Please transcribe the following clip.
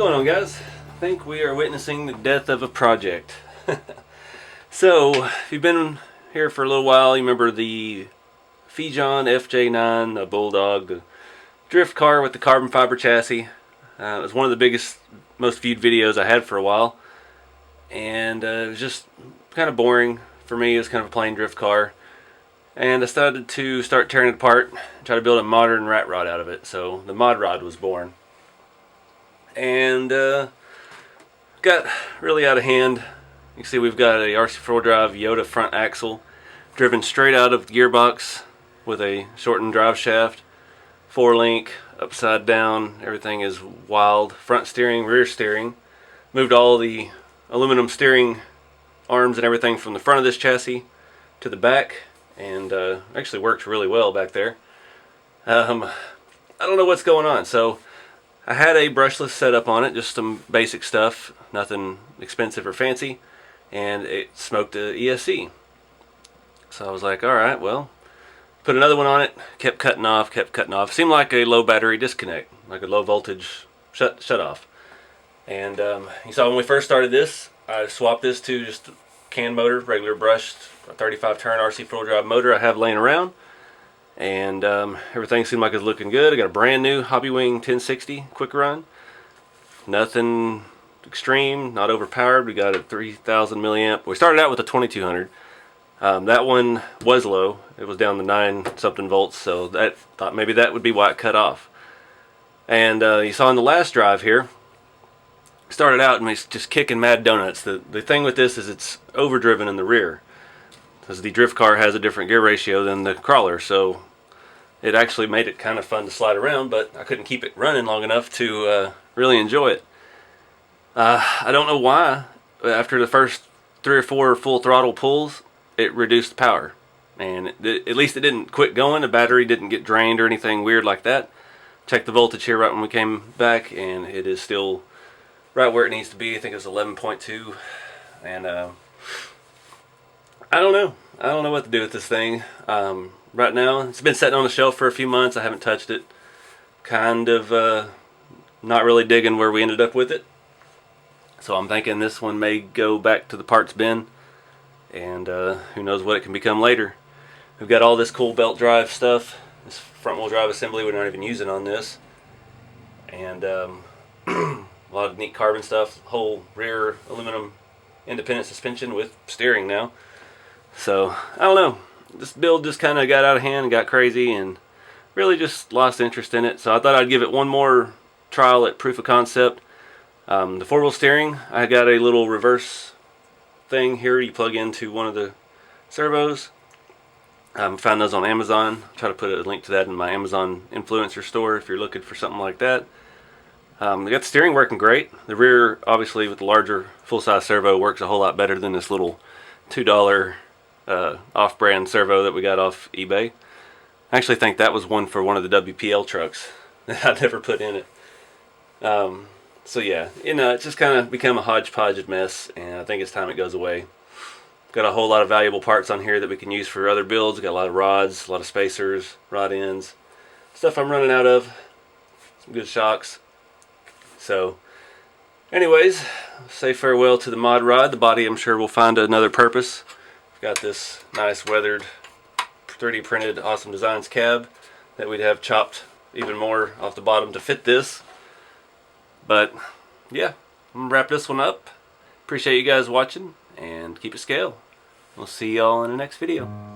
going on, guys? I think we are witnessing the death of a project. So, if you've been here for a little while, you remember the Fijon FJ9, the Bulldog, the drift car with the carbon fiber chassis. It was one of the biggest, most viewed videos I had for a while. And it was just kind of boring for me. It was kind of a plain drift car. And I started to start tearing it apart and try to build a modern rat rod out of it. So the mod rod was born. And got really out of hand. You can see we've got a RC4 drive Yoda front axle driven straight out of the gearbox with a shortened drive shaft, 4-link, upside down. Everything is wild. Front steering, rear steering. Moved all the aluminum steering arms and everything from the front of this chassis to the back, and actually works really well back there. I don't know what's going on. So I had a brushless setup on it, just some basic stuff, nothing expensive or fancy, and it smoked a ESC. So I was like, alright, well, put another one on it, kept cutting off. Seemed like a low battery disconnect, like a low voltage shut off. And you saw when we first started this, I swapped this to just a can motor, regular brushed, a 35 turn RC4 drive motor I have laying around. And everything seemed like it was looking good. I got a brand new Hobbywing 1060 quick run. Nothing extreme, not overpowered. We got a 3000 milliamp. We started out with a 2200. That one was low. It was down to 9 something volts, so that thought maybe that would be why it cut off. And you saw in the last drive here, started out and it's just kicking mad donuts. The thing with this is it's overdriven in the rear, because the drift car has a different gear ratio than the crawler, so it actually made it kind of fun to slide around, but I couldn't keep it running long enough to really enjoy it. I don't know why, after the first 3 or 4 full throttle pulls, it reduced power. And at least it didn't quit going. The battery didn't get drained or anything weird like that. Checked the voltage here right when we came back, and it is still right where it needs to be. I think it's 11.2. And I don't know. I don't know what to do with this thing. Right now, it's been sitting on the shelf for a few months. I haven't touched it. Kind of not really digging where we ended up with it. So I'm thinking this one may go back to the parts bin. And who knows what it can become later. We've got all this cool belt drive stuff. This front wheel drive assembly we're not even using on this. And a lot of neat carbon stuff. Whole rear aluminum independent suspension with steering now. So, I don't know. This build just kind of got out of hand and got crazy and really just lost interest in it. So I thought I'd give it one more trial at proof of concept. The 4-wheel steering, I got a little reverse thing here you plug into one of the servos. Found those on Amazon. I'll try to put a link to that in my Amazon influencer store if you're looking for something like that. We got the steering working great. The rear, obviously, with the larger full-size servo, works a whole lot better than this little $2 off-brand servo that we got off eBay. I actually think that was one for one of the WPL trucks that I never put in it. So yeah, it's just kind of become a hodgepodge mess, and I think it's time it goes away. Got a whole lot of valuable parts on here that we can use for other builds. Got a lot of rods, a lot of spacers, rod ends, stuff I'm running out of, some good shocks. So anyways, say farewell to the mod rod. The body I'm sure will find another purpose. Got this nice weathered 3D printed Awesome Designs cab that we'd have chopped even more off the bottom to fit this. But yeah, I'm gonna wrap this one up. Appreciate you guys watching and keep it scale. We'll see y'all in the next video.